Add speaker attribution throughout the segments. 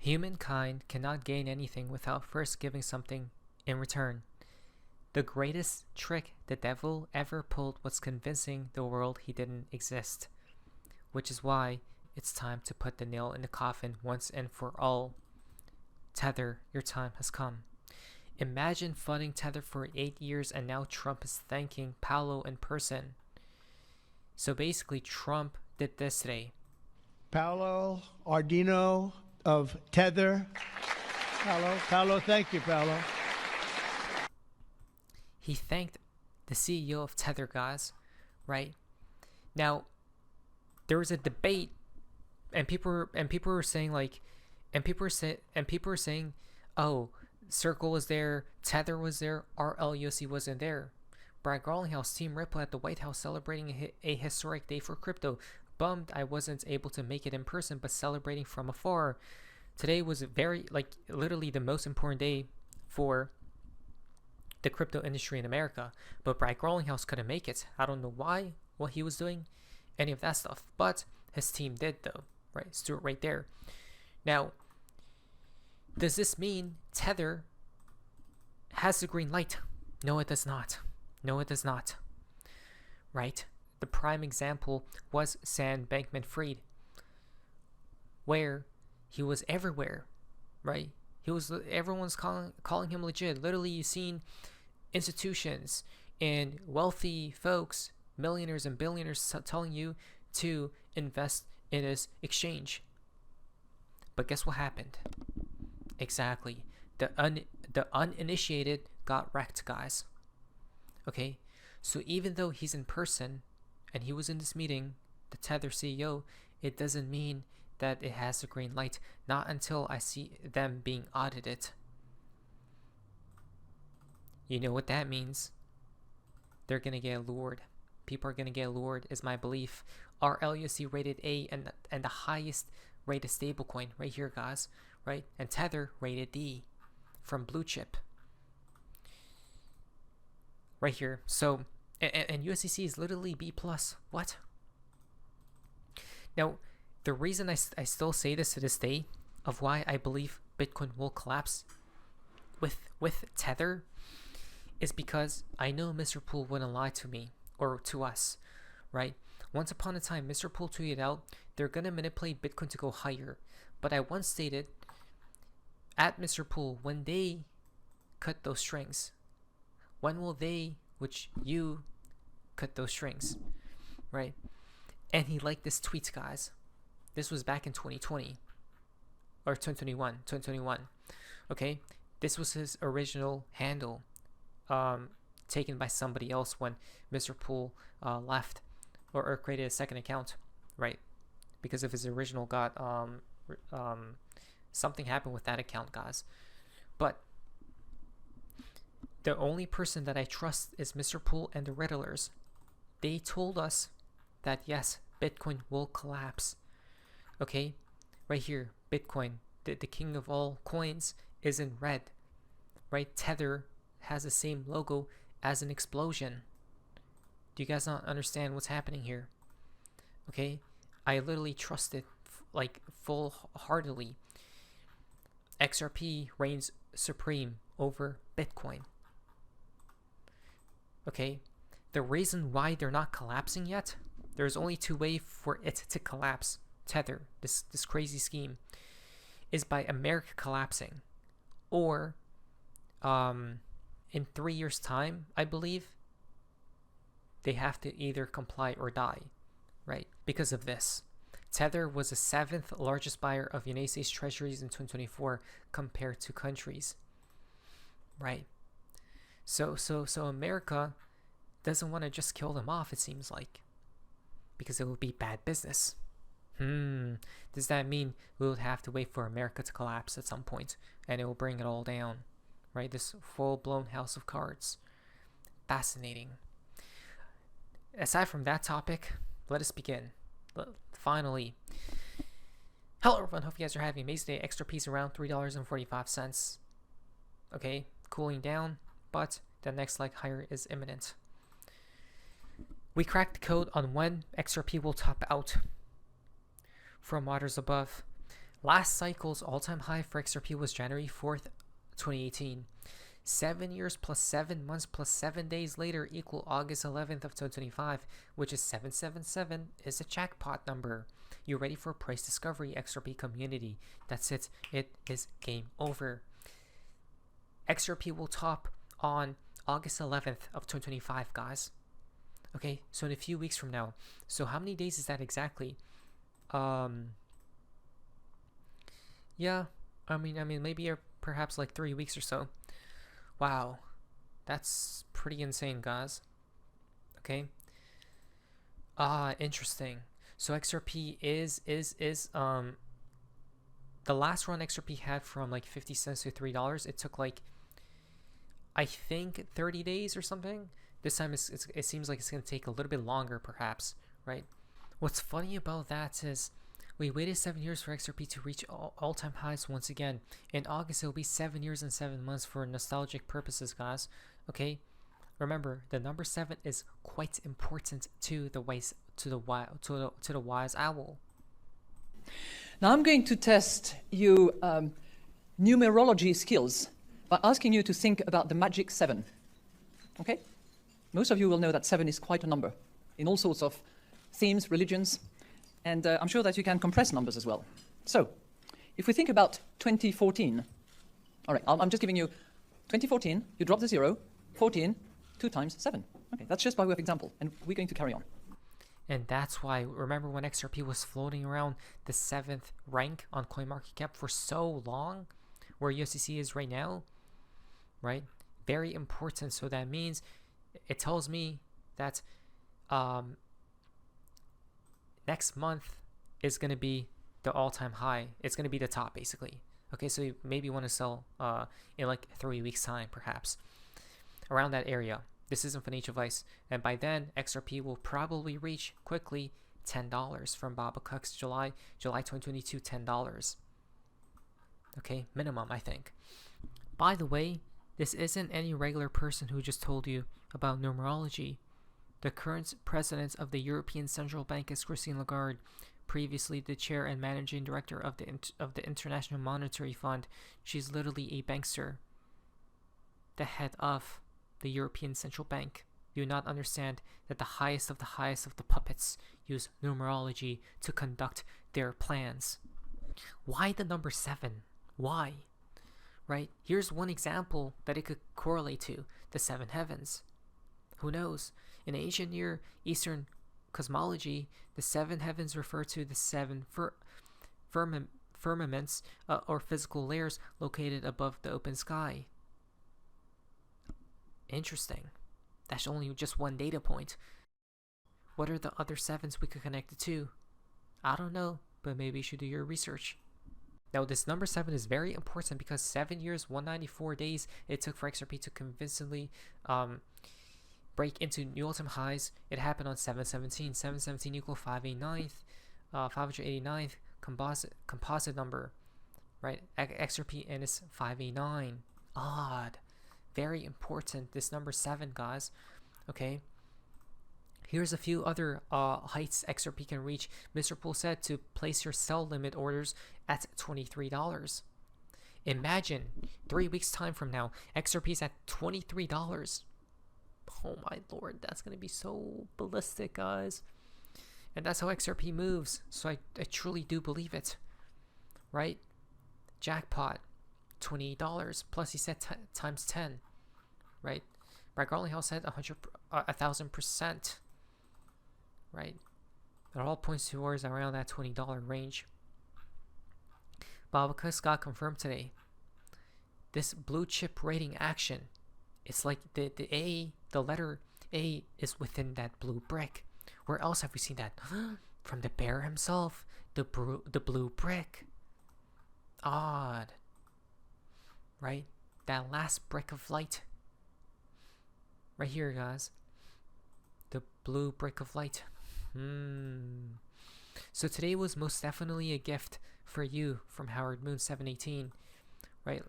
Speaker 1: Humankind cannot gain anything without first giving something in return. The greatest trick the devil ever pulled was convincing the world he didn't exist, which is why it's time to put the nail in the coffin once and for all. Tether, your time has come. Imagine funding Tether for 8 years and now Trump is thanking Paolo in person. So basically Trump did this today.
Speaker 2: Paolo Ardino of Tether. Paolo, thank you, Paolo.
Speaker 1: He thanked the CEO of Tether, guys, right? Now, there was a debate, and people were saying like, people were saying, oh, Circle was there, Tether was there, RLUSD wasn't there. Brad Garlinghouse, Team Ripple at the White House celebrating a historic day for crypto. Bummed I wasn't able to make it in person, but celebrating from afar. Today was very, literally the most important day for the crypto industry in America. But Brad Garlinghouse couldn't make it. I don't know why, what he was doing, any of that stuff. But his team did though, right? Stuart right there. Now, does this mean Tether has the green light? No, it does not. No, it does not. Right? The prime example was Sam Bankman-Fried, where he was everywhere, right? Everyone's calling him legit. Literally, you've seen institutions and wealthy folks, millionaires and billionaires, telling you to invest in this exchange. But guess what happened? Exactly. The uninitiated got wrecked, guys. Okay? So even though he's in person and he was in this meeting, the Tether CEO, it doesn't mean that it has the green light. Not until I see them being audited. You know what that means? They're gonna get lured. People are gonna get lured, is my belief. RLUSD rated A and the highest rated stablecoin right here, guys, right? And Tether rated D from Blue Chip right here. So and USDC is literally B plus. What? Now, the reason I still say this to this day of why I believe Bitcoin will collapse with Tether is because I know Mr. Poole wouldn't lie to me or to us, right? Once upon a time, Mr. Poole tweeted out, they're going to manipulate Bitcoin to go higher. But I once stated, at Mr. Poole, when they cut those strings, when will they, which you, cut those strings, right? And he liked this tweet, guys. This was back in 2020 or 2021. Okay, this was his original handle, taken by somebody else when Mr. Poole left or created a second account, right? Because of his original got something happened with that account, guys. But the only person that I trust is Mr. Poole and the Riddlers. They told us that yes, Bitcoin will collapse. Okay, right here, Bitcoin, the king of all coins, is in red, right? Tether has the same logo as an explosion. Do you guys not understand what's happening here? Okay, I literally trust it like full-heartedly. XRP reigns supreme over Bitcoin. Okay, the reason why they're not collapsing yet, there's only two ways for it to collapse. Tether, this crazy scheme, is by America collapsing, or in 3 years' time, I believe, they have to either comply or die, right? Because of this. Tether was the 7th largest buyer of United States treasuries in 2024 compared to countries, right? So America doesn't want to just kill them off, it seems like, because it would be bad business. Does that mean we would have to wait for America to collapse at some point and it will bring it all down, right? This full-blown house of cards. Fascinating. Aside from that topic, let us begin. Finally, hello everyone, hope you guys are having an amazing day. XRP's around $3.45. Okay, cooling down, but the next leg higher is imminent. We cracked the code on when XRP will top out from waters above. Last cycle's all-time high for XRP was January 4th, 2018. 7 years plus 7 months plus 7 days later equal August 11th of 2025, which is 777, is a jackpot number. You ready for price discovery, XRP community? That's it. It is game over. XRP will top on August 11th of 2025, guys. Okay, so in a few weeks from now. So how many days is that exactly? Yeah, I mean, maybe perhaps like 3 weeks or so. Wow, that's pretty insane, guys. Okay. Interesting. So XRP is the last run XRP had from like 50 cents to $3. It took like, I think, 30 days or something. This time it seems like it's going to take a little bit longer, perhaps, right? What's funny about that is we waited 7 years for XRP to reach all-time highs once again. In August, it will be 7 years and 7 months for nostalgic purposes, guys. Okay, remember the number 7 is quite important to the wise owl.
Speaker 3: Now I'm going to test you numerology skills by asking you to think about the magic 7. Okay? Most of you will know that 7 is quite a number in all sorts of themes, religions, and I'm sure that you can compress numbers as well. So, if we think about 2014, all right, I'm just giving you 2014, you drop the 0, 14, 2 times 7. Okay, that's just by way of example, and we're going to carry on.
Speaker 1: And that's why, remember when XRP was floating around the 7th rank on CoinMarketCap for so long, where USDT is right now, right? Very important. So that means, it tells me that next month is going to be the all-time high. It's going to be the top, basically. Okay, so you maybe want to sell in like 3 weeks time, perhaps, around that area. This isn't financial advice, and by then XRP will probably reach quickly $10 from Bob Cook's July 2022 $10. Okay, minimum, I think. By the way, this isn't any regular person who just told you about numerology. The current president of the European Central Bank is Christine Lagarde, previously the chair and managing director of the International Monetary Fund. She's literally a bankster, the head of the European Central Bank. Do not understand that the highest of the puppets use numerology to conduct their plans. Why the number 7? Why? Right? Here's one example that it could correlate to: the 7 heavens. Who knows? In ancient Near Eastern cosmology, the 7 heavens refer to the 7 firmaments or physical layers located above the open sky. Interesting. That's only just one data point. What are the other 7s we could connect it to? I don't know, but maybe you should do your research. Now, this number 7 is very important because 7 years, 194 days it took for XRP to convincingly break into new all-time highs. It happened on 7/17. 7/17 equal 589th composite number, right? XRP and it's 589. Odd. Very important, this number 7, guys. Okay. Here's a few other heights XRP can reach. Mr. Poole said to place your sell limit orders at $23. Imagine 3 weeks time from now, XRP's at $23. Oh my lord, that's gonna be so ballistic, guys. And that's how XRP moves. So I truly do believe it, right? Jackpot, $28 plus he said times 10, right? Brad Garlinghouse said 1,000%, right? It all points towards around that $20 range. Bob Scott confirmed today. This blue chip rating action, it's like the letter A is within that blue brick. Where else have we seen that? From the bear himself, the blue brick. Odd, right? That last brick of light. Right here, guys. The blue brick of light. So today was most definitely a gift for you from Howard Moon 718, right?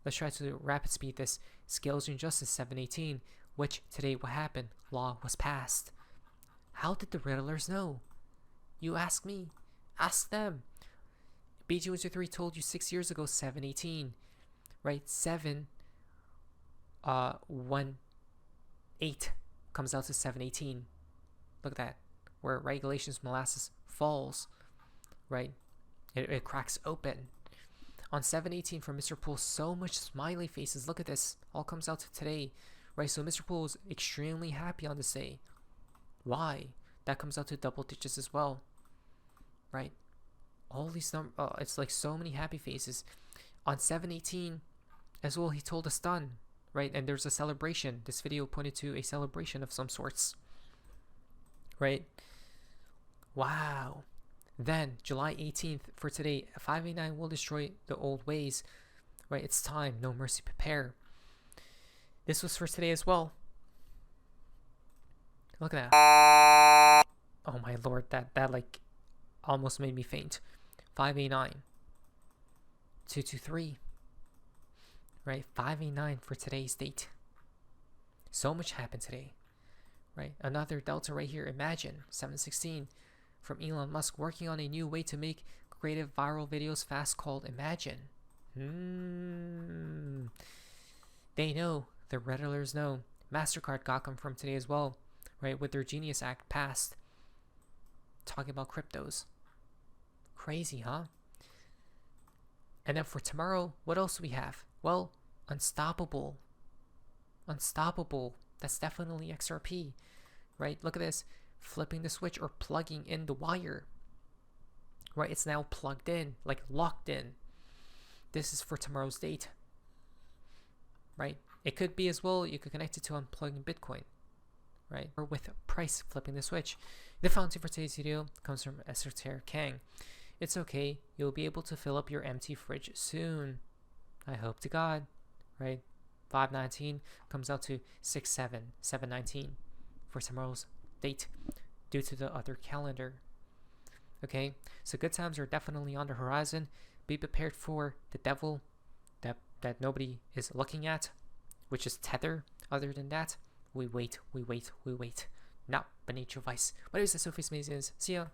Speaker 1: Let's try to rapid speed this. Scales of Injustice 718, which today what happened? Law was passed. How did the Riddlers know? You ask me. Ask them. BG123 told you 6 years ago 718, right? 1 8 comes out to 718. Look at that, where regulations molasses falls, right? It cracks open. On 718 from Mr. Poole, so much smiley faces. Look at this, all comes out to today, right? So Mr. Poole is extremely happy on this day. Why? That comes out to double digits as well, right? All these it's like so many happy faces. On 718 as well, he told us done, right? And there's a celebration. This video pointed to a celebration of some sorts, right? Wow. Then July 18th for today, 589 will destroy the old ways, right? It's time, no mercy, prepare. This was for today as well. Look at that. Oh my lord, that like almost made me faint. 589 223, right? 589 for today's date. So much happened today, right? Another delta right here. Imagine 716 from Elon Musk, working on a new way to make creative viral videos fast, called Imagine. They know, the Redditors know. MasterCard got them from today as well, right? With their Genius Act passed, talking about cryptos. Crazy, huh? And then for tomorrow, what else do we have? Well, Unstoppable. Unstoppable. That's definitely XRP, right? Look at this. Flipping the switch or plugging in the wire, right? It's now plugged in, like locked in. This is for tomorrow's date, right? It could be as well, you could connect it to unplugging Bitcoin, right? Or with price flipping the switch. The fountain for today's video comes from Esoteric Kang. It's okay, you'll be able to fill up your empty fridge soon. I hope to God, right? 519 comes out to 719 for tomorrow's date due to the other calendar. Okay, so good times are definitely on the horizon. Be prepared for the devil that nobody is looking at, which is Tether. Other than that, we wait. Not beneath your vice. What is the Sophie's Mazes? See ya.